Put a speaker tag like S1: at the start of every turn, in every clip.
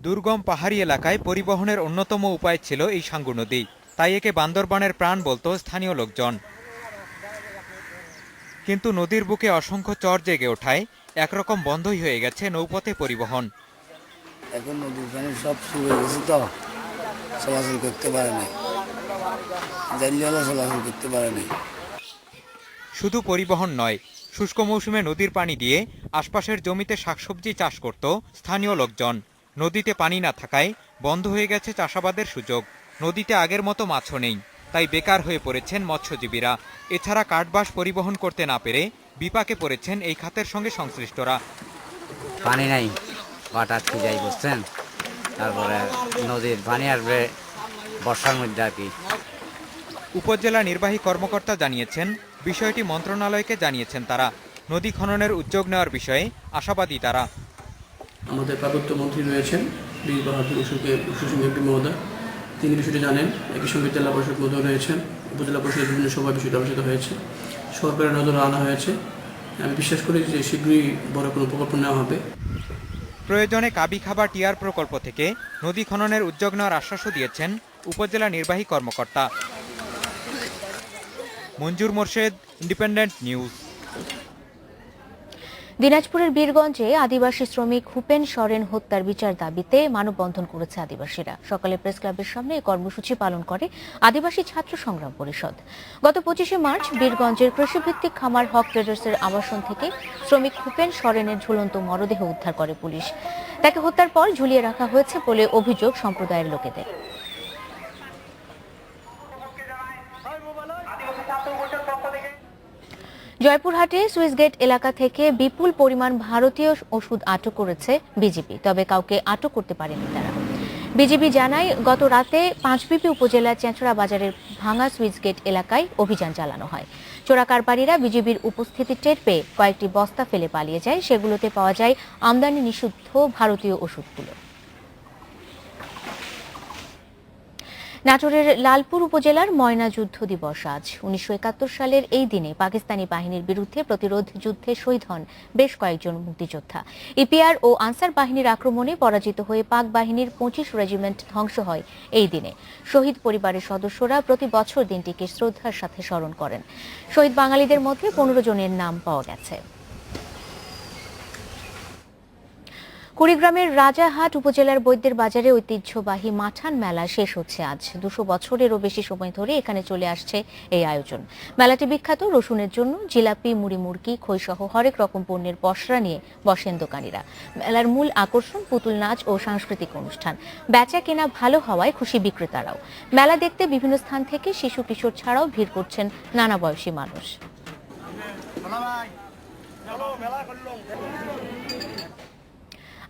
S1: দুর্গম পাহাড়ি এলাকায় পরিবহনের অন্যতম উপায় ছিল এই সাঙ্গু নদী, তাই একে বান্দরবানের প্রাণ বলতো স্থানীয় লোকজন। কিন্তু নদীর বুকে অসংখ্য চর জেগে ওঠায় একরকম বন্ধই হয়ে গেছে নৌপথে পরিবহন।
S2: এখন নদীর পানি সব শুকিয়ে গেছে, তো চলাচল করতে পারে না, চলাচল করতে পারে না।
S1: শুধু পরিবহন নয়, শুষ্ক মৌসুমে নদীর পানি দিয়ে আশপাশের জমিতে শাকসবজি চাষ করত স্থানীয় লোকজন। নদীতে পানি না থাকায় বন্ধ হয়ে গেছে চাষাবাদের সুযোগ। নদীতে আগের মতো মাছও নেই, তাই বেকার হয়ে পড়েছেন মৎস্যজীবীরা। এছাড়া কাঠবাস পরিবহন করতে না পেরে বিপাকে পড়েছেন এই খাতের সঙ্গে সংশ্লিষ্টরা।
S3: পানি নাই, পাটাচ্ছি যাই বুঝছেন, তারপরে নদীর পানি আসবে বর্ষার মধ্যে আর কি।
S1: উপজেলা নির্বাহী কর্মকর্তা জানিয়েছেন, বিষয়টি মন্ত্রণালয়কে জানিয়েছেন তারা। নদী খননের উদ্যোগ নেওয়ার বিষয়ে আশাবাদী তারা।
S4: আমাদের পার্বত্য মন্ত্রী রয়েছেন বীর বাহাদুর এমপি মহোদয়, তিনি বিষয়টি জানেন। একই সঙ্গে জেলা পরিষদ মহোদয় রয়েছেন, উপজেলা পরিষদের বিভিন্ন সভায় বিষয়টি আলোচিত হয়েছে, সরকারের নজরে আনা হয়েছে। আমি বিশ্বাস করি যে শীঘ্রই বড় কোনো প্রকল্প নেওয়া হবে।
S1: প্রয়োজনে কাবিখাবা টিআর প্রকল্প থেকে নদী খননের উদ্যোগ নেওয়ার আশ্বাসও দিয়েছেন উপজেলা নির্বাহী কর্মকর্তা। মঞ্জুর মোর্শেদ, ইন্ডিপেন্ডেন্ট নিউজ।
S5: দিনাজপুরের বীরগঞ্জে আদিবাসী শ্রমিক হুপেন সরেন হত্যার বিচার দাবিতে মানববন্ধন করেছে আদিবাসীরা। সকালে প্রেস ক্লাবের সামনে এই কর্মসূচি পালন করে আদিবাসী ছাত্র সংগ্রাম পরিষদ। গত 25শে মার্চ বীরগঞ্জের কৃষিভিত্তিক খামার হক ট্রেডার্সের আবাসন থেকে শ্রমিক হুপেন সরেনের ঝুলন্ত মরদেহ উদ্ধার করে পুলিশ। তাকে হত্যার পর ঝুলিয়ে রাখা হয়েছে বলে অভিযোগ সম্প্রদায়ের লোকেদের। জয়পুরহাটে সুইসগেট এলাকা থেকে বিপুল পরিমাণ ভারতীয় ওষুধ আটক করেছে বিজিবি, তবে কাউকে আটক করতে পারেনি তারা। বিজিবি জানায়, গত রাতে পাঁচবিবি উপজেলার চেঁচড়া বাজারের ভাঙা সুইসগেট এলাকায় অভিযান চালানো হয়। চোরা কারবারিরা বিজিবির উপস্থিতি টের পেয়ে কয়েকটি বস্তা ফেলে পালিয়ে যায়। সেগুলোতে পাওয়া যায় আমদানি নিষিদ্ধ ভারতীয় ওষুধগুলো। নাটোরের লালপুর উপজেলার ময়না যুদ্ধ দিবস আজ। 1971 সালের এই দিনে পাকিস্তানি বাহিনীর বিরুদ্ধে প্রতিরোধ যুদ্ধে শহীদ হন বেশ কয়েকজন মুক্তিযোদ্ধা। ইপিআর ও আনসার বাহিনীর আক্রমণে পরাজিত হয়ে পাক বাহিনীর 25 রেজিমেন্ট ধ্বংস হয় এই দিনে। শহীদ পরিবারের সদস্যরা প্রতি বছর দিনটিকে শ্রদ্ধার সাথে স্মরণ করেন। শহীদ বাঙালিদের মধ্যে 15 জনের নাম পাওয়া গেছে। কুড়িগ্রামের রাজাহাট উপজেলার বৈদ্যের বাজারে ঐতিহ্যবাহী মাঠান মেলা শেষ হচ্ছে আজ। 200 বছরেরও বেশি সময় ধরে এখানে চলে আসছে এই আয়োজন। মেলাটি বিখ্যাত রসুনের জন্য। জিলাপি, মুড়ি, মুরগি, খইসহ হরেক রকম পণ্যের পসরা নিয়ে বসেন দোকানিরা। মেলার মূল আকর্ষণ পুতুল নাচ ও সাংস্কৃতিক অনুষ্ঠান। বেচা কেনা ভালো হওয়ায় খুশি বিক্রেতারাও। মেলা দেখতে বিভিন্ন স্থান থেকে শিশু কিশোর ছাড়াও ভিড় করছেন নানা বয়সী মানুষ।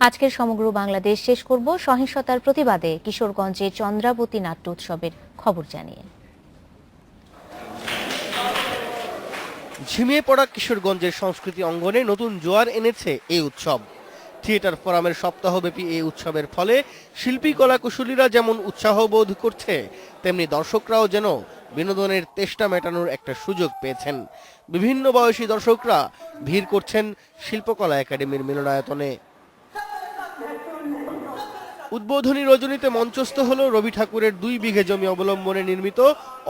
S5: আজকের সমগ্র বাংলাদেশ শেষ করব সহিংসতার প্রতিবাদে কিশোরগঞ্জে চন্দ্রাবতী নাট্য উৎসবের খবর জানিয়ে।
S6: ঝিমিয়ে পড়া কিশোরগঞ্জের সংস্কৃতি অঙ্গনে নতুন জোয়ার এনেছে এই উৎসব। থিয়েটার ফোরামের সপ্তাহব্যাপী এই উৎসবের ফলে শিল্পী কলাকুশলীরা যেমন উৎসাহ বোধ করছে, তেমনি দর্শকরাও যেন বিনোদনের তেষ্টা মেটানোর একটা সুযোগ পেয়েছেন। বিভিন্ন বয়সী দর্শকরা ভিড় করছেন শিল্পকলা একাডেমির মিলনায়তনে। উদ্বোধনী রজনীতে মঞ্চস্থ হল রবি ঠাকুরের 2 বিঘে জমি অবলম্বনে নির্মিত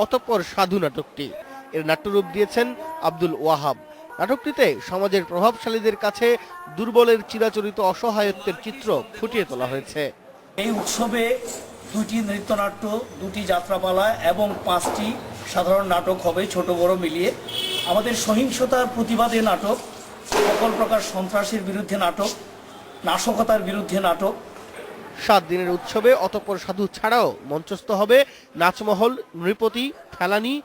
S6: অতঃপর সাধু নাটকটি। এর নাট্যরূপ দিয়েছেন আব্দুল ওয়াহাব। নাটকটিতে সমাজের প্রভাবশালীদের কাছে দুর্বলের চিরাচরিত অসহায়ত্বের চিত্র ফুটিয়ে তোলা হয়েছে।
S7: এই উৎসবে 2টি নৃত্যনাট্য, 2টি যাত্রাপালা এবং 5টি সাধারণ নাটক হবে, ছোট বড় মিলিয়ে। আমাদের সহিংসতার প্রতিবাদে নাটক, সকল প্রকার সন্ত্রাসের বিরুদ্ধে নাটক, নাশকতার বিরুদ্ধে নাটক।
S6: 7 দিনের উৎসবে অতঃপর সাধু ছাড়াও মঞ্চস্থ হবে নাচমহল, নৃপতি, ফেলানি,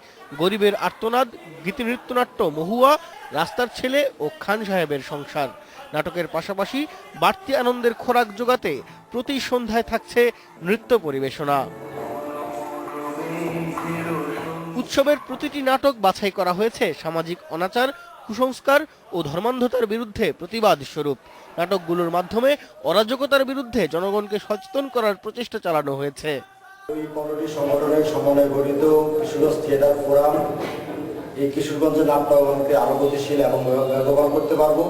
S6: গরিবের আর্তনাদ, গীতিনৃত্যনাট্য মহুয়া, রাস্তার ছেলে ও খান সাহেবের সংসার। নাটকের পাশাপাশি বাড়তি আনন্দের খোরাক জোগাতে প্রতি সন্ধ্যায় থাকছে নৃত্য পরিবেশনা। উৎসবের প্রতিটি নাটক বাছাই করা হয়েছে সামাজিক অনাচার, কুসংস্কার ও ধর্মান্ধতার বিরুদ্ধে প্রতিবাদ স্বরূপ। নাটকগুলোর মাধ্যমে অরাজকতার বিরুদ্ধে জনগণকে সচেতন করার প্রচেষ্টা চালানো হয়েছে।
S8: এই 15টি সংগঠনের সমন্বয়ে গঠিত কিশোরগঞ্জ থিয়েটার ফোরাম এই কিশোরগঞ্জের নাট্য অঙ্গনকে আরো গতিশীল এবং বেগবান করতে পারবো।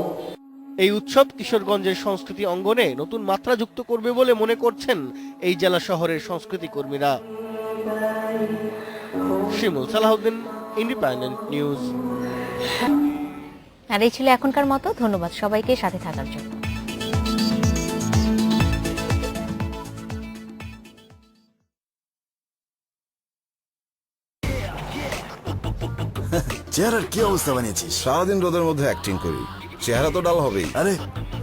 S6: এই উৎসব কিশোরগঞ্জের সংস্কৃতি অঙ্গনে নতুন মাত্রা যুক্ত করবে বলে মনে করছেন এই জেলা শহরের সংস্কৃতি কর্মীরা। শিমুল সালাহউদ্দিন, ইন্ডিপেন্ডেন্ট নিউজ।
S5: আর এই ছিল এখনকার মতো। ধন্যবাদ সবাইকে সাথে থাকার জন্য।
S9: চেহারার কি অবস্থা বানিয়েছিস?
S10: সারাদিন রোদের মধ্যে অ্যাক্টিং করি, চেহারা তো ডাল হবেই।
S9: আরে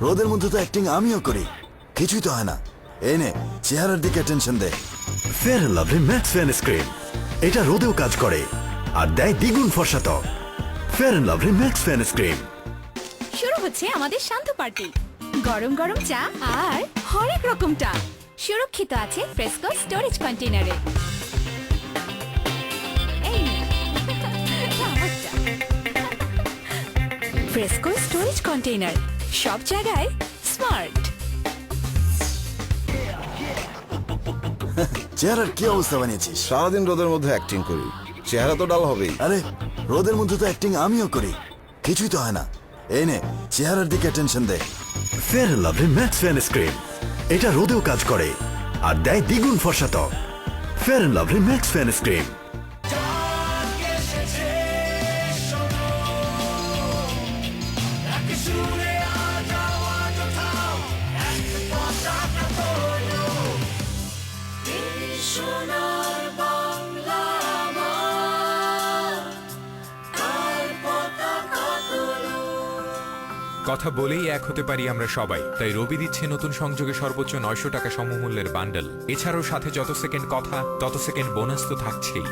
S9: রোদের মধ্যে তো অ্যাক্টিং আমিও করি, কিছুই তো হয় না। এই নে চেহারার দিকে টেনশন দে।
S11: Fair and Lovely Max fairness cream, এটা রোদেও কাজ করে আর দেয় দ্বিগুণ ফর্সা ত্বক। Fair and Lovely Max fairness cream.
S12: শুরু হচ্ছে আমাদের শান্ত পার্টি। গরম গরম চা আর হরেক রকম চা সুরক্ষিত আছে ফ্রেস্কো স্টোরেজ কন্টেইনারে। ফ্রেস্কো স্টোরেজ কন্টেইনার, সব জায়গায় স্মার্ট।
S9: চেহারার কি অবস্থা বানিয়েছিস?
S10: সারাদিন রোদের মধ্যে অ্যাক্টিং করি, চেহারা তো ডাল হবেই।
S9: আরে রোদের মধ্যে তো অ্যাক্টিং আমিও করি, কিছুই তো হয় না। এই নে চেহারার দিকে টেনশন দে।
S11: Fair and Lovely Max fairness cream, এটা রোদেও কাজ করে আর দেয় দ্বিগুণ ফর্সা ত্বক। Fair and Lovely Max fairness cream.
S13: কথা বলেই এক হতে পারি আমরা সবাই, তাই রবি দিচ্ছে নতুন সংযোগে সর্বোচ্চ 900 টাকা সমমূল্যের বান্ডেল। এছাড়াও সাথে যত সেকেন্ড কথা তত সেকেন্ড বোনাস তো থাকছেই।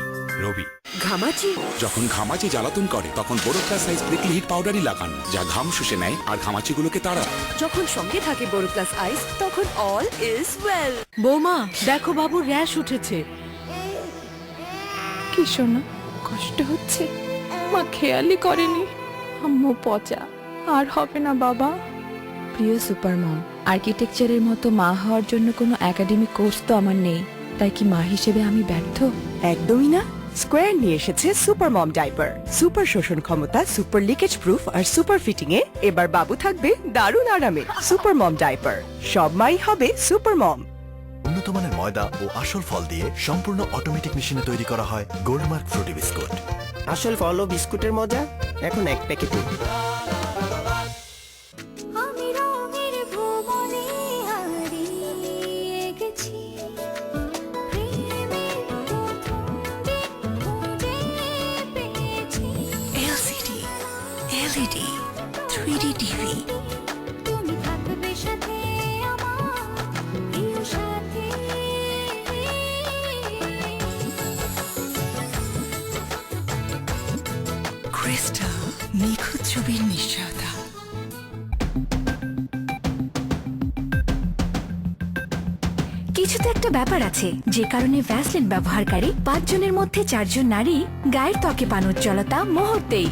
S13: রবি।
S14: ঘামাচি, যখন ঘামাচি জ্বালাতন করে তখন বোরোপ্লাস আইস প্রিকলি হিট পাউডারই লাগান, যা ঘাম শুষে নেয় আর ঘামাচিগুলোকে তাড়ায়।
S12: যখন সঙ্গে থাকে বোরোপ্লাস আইস তখন অল ইজ ওয়েল। বৌমা দেখো বাবুর র্যাশ উঠেছে।
S15: কি শোনা, কষ্ট হচ্ছে? মা খেয়ালই করেনি। আম্মু পচা, আর হবে না বাবা। প্রিয় সুপার মম, আর্কিটেকচারের মতো মা হওয়ার জন্য কোনো একাডেমিক কোর্স তো আমার নেই, তাই কি মা হিসেবে আমি ব্যর্থ?
S16: একদমই না। স্কোয়ার নিয়ে এসেছে সুপার মম ডাইপার। সুপার শোষণ ক্ষমতা, সুপার লিকেজ প্রুফ আর সুপার ফিটিং এ এবার বাবু থাকবে দারুণ আরামে। সুপার মম ডাইপার, সব মাই হবে সুপার মম।
S11: উন্নত মানের ময়দা ও আসল ফল দিয়ে সম্পূর্ণ অটোমেটিক মেশিনে তৈরি করা হয় গোল্ডমার্ক ফ্রুটি বিস্কুট।
S17: আসল ফল ও বিস্কুটের মজা এখন এক প্যাকেটে।
S12: LED 3D TV, ক্রিস্টাল নিখুঁত ছবির নিশ্চয়তা। কিছু তো একটা ব্যাপার আছে যে কারণে ভ্যাসলিন ব্যবহারকারী 5 জনের মধ্যে 4 জন নারী গায়ের ত্বকে পান উজ্জ্বলতা মুহূর্তেই।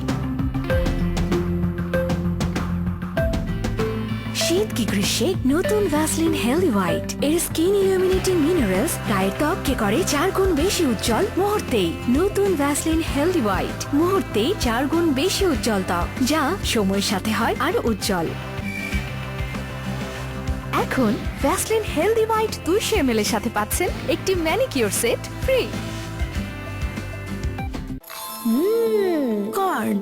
S12: শীত কি গ্রীষ্মে নতুন ভ্যাসলিন হেলদি হোয়াইট এর স্কিন ইলুমিনেটিং মিনারেলস গায়ের ত্বককে করে 4 গুণ বেশি উজ্জ্বল মুহূর্তেই। নতুন ভ্যাসলিন হেলদি হোয়াইট, মুহূর্তেই 4 গুণ বেশি উজ্জ্বল ত্বক, যা সময়ের সাথে হয় আরো উজ্জ্বল। এখন ভ্যাসলিন হেলদি হোয়াইট 200 ml এর সাথে পাচ্ছেন একটি manicure set free.
S18: Corn,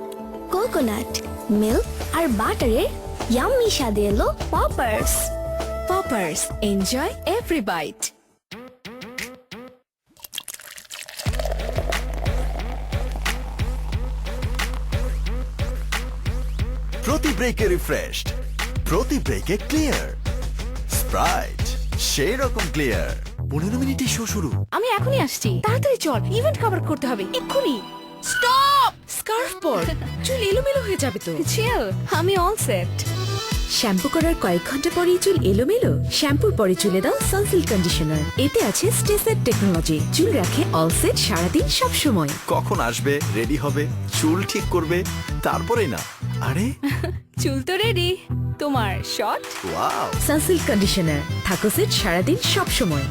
S18: coconut, milk আর বাটারে ইয়াম্মি স্বাদে এলো poppers.
S12: Poppers, enjoy every bite.
S11: প্রতি ব্রেকে রিফ্রেশড, প্রতি ব্রেকে ক্লিয়ার। স্প্রাইট সেই রকম ক্লিয়ার। 15 মিনিটে শো শুরু।
S12: আমি এখনই আসছি, তাড়াতাড়ি চল, ইভেন্ট কভার করতে হবে এক্ষুনি। স্টপ! স্কার্ফ পর, চুল এলোমেলো হয়ে যাবে তো। চিল, আমি অল সেট। শ্যাম্পু করার কয়েক ঘন্টা পরেই চুল এলোমেলো? শ্যাম্পুর পরে চুলে দাও সানসিল্ক কন্ডিশনার। এতে আছে স্টেসেট টেকনোলজি, চুল রাখে অল সেট সারাদিন সব সময়।
S11: কখন আসবে, রেডি হবে, চুল ঠিক করবে, তারপরে না। আরে
S12: চুল তো রেডি, তোমার শট।
S11: ওয়াও!
S12: সানসিল্ক কন্ডিশনার, থাকো সেট সারাদিন সব সময়।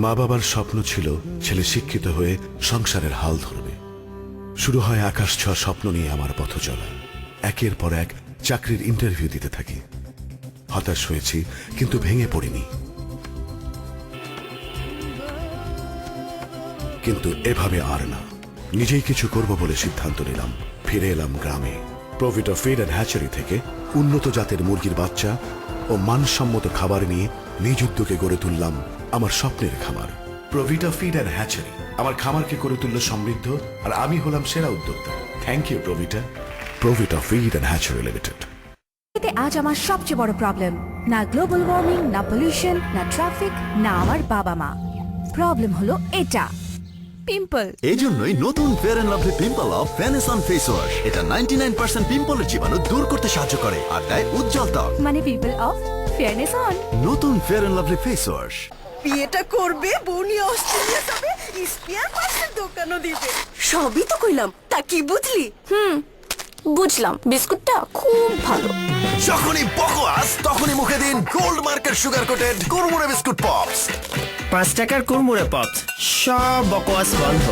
S19: মা বাবার স্বপ্ন ছিল ছেলে শিক্ষিত হয়ে সংসারের হাল ধরবে। শুরু হয় আকাশ ছোঁয়া স্বপ্ন নিয়ে আমার পথ চলা। একের পর এক চাকরির ইন্টারভিউ দিতে থাকি। হতাশ হয়েছি, কিন্তু ভেঙে পড়িনি। কিন্তু এভাবে আর না, নিজেই কিছু করব বলে সিদ্ধান্ত নিলাম। ফিরে এলাম গ্রামে। প্রভিটা ফিড অ্যান্ড হ্যাচারি থেকে উন্নত জাতের মুরগির বাচ্চা ও মানসম্মত খাবার নিয়ে নিজ উদ্যোগে গড়ে তুললাম আমার স্বপ্নের খামার। প্রভিটা ফিড অ্যান্ড হ্যাচারি আমার খামারকে করে তুলল সমৃদ্ধ, আর আমি হলাম সেরা উদ্যোক্তা। Thank you Provita. Provita feed and hatchery limited.
S12: এতে আজ আমার সবচেয়ে বড় প্রবলেম, না গ্লোবাল ওয়ার্মিং, না পলিউশন, না ট্রাফিক, না আমার বাবা মা। প্রবলেম হলো এটা, পিম্পল।
S11: এই জন্যই নতুন fair and lovely pimple off vanishing face wash. এটা 99% পিম্পলের জীবাণু দূর করতে সাহায্য করে আর দেয় উজ্জ্বল ত্বক।
S12: মানে পিম্পল অফ ফেয়ারনেস অন।
S11: নতুন fair and Lovely face wash.
S16: বিয়েটা করবে, বউ নিয়ে অস্ট্রেলিয়া যাবে, স্পেয়ার পার্টসের দোকানও দিবে। সবই তো কইলাম, তা কি বুঝলি?
S12: বুঝলাম, বিস্কুটটা খুব ভালো।
S11: যখনই বকোয়াস তখনই মুখে দিন gold market sugar coated Kurmure biscuit pops.
S17: 5 টাকার কুরমুরে পপ, সব বকওয়াস বন্ধ।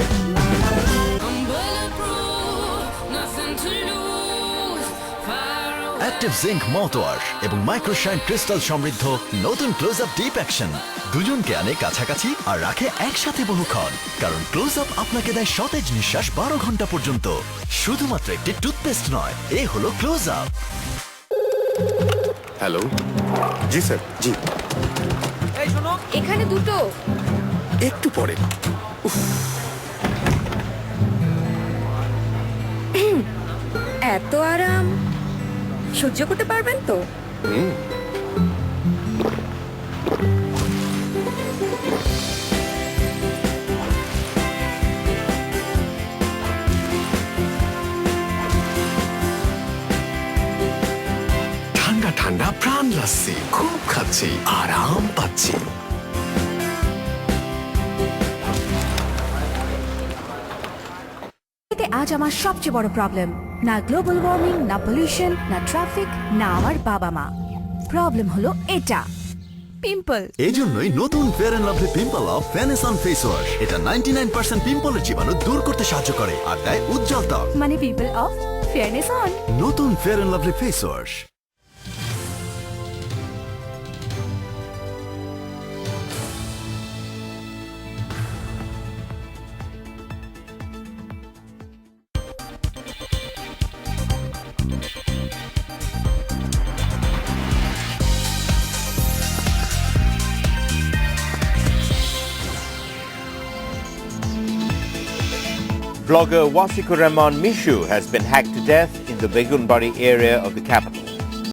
S11: অ্যাক্টিভ জিঙ্ক মাউথওয়াশ এবং মাইক্রোশাইন ক্রিস্টাল সমৃদ্ধ নতুন ক্লোজ আপ ডিপ অ্যাকশন দুজনকে আনে কাছাকাছি আর রাখে একসাথে বহুক্ষণ। কারণ ক্লোজ আপ আপনাকে দেয় সতেজ নিঃশ্বাস 12 ঘন্টা পর্যন্ত। শুধুমাত্র একটি টুথপেস্ট নয়, এ হলো ক্লোজ আপ।
S10: হ্যালো, জি স্যার, জি
S5: এই শোনো,
S12: এখানে দুটো।
S10: একটু পরে।
S12: এত আরাম সহ্য করতে পারবেন তো?
S11: ঠান্ডা ঠান্ডা প্রাণ লাসি খুব খাচ্ছি, আরাম পাচ্ছি।
S12: এতে আজ আমার সবচেয়ে বড় প্রবলেম, না গ্লোবাল ওয়ার্মিং, না পলিউশন, না ট্রাফিক, না আমার বাবা মা। প্রবলেম হলো এটা, পিম্পল।
S11: এই জন্যই নতুন fair and lovely pimple off vanishing face wash. এটা 99% পিম্পলের জীবাণু দূর করতে সাহায্য করে আর দেয় উজ্জ্বল ত্বক।
S12: মানে পিম্পল অফ ফেয়ারনেস অন।
S11: নতুন fair and Lovely face wash.
S20: Blogger Wasikur Rahman Mishu has been hacked to death in the Begunbari area of the capital.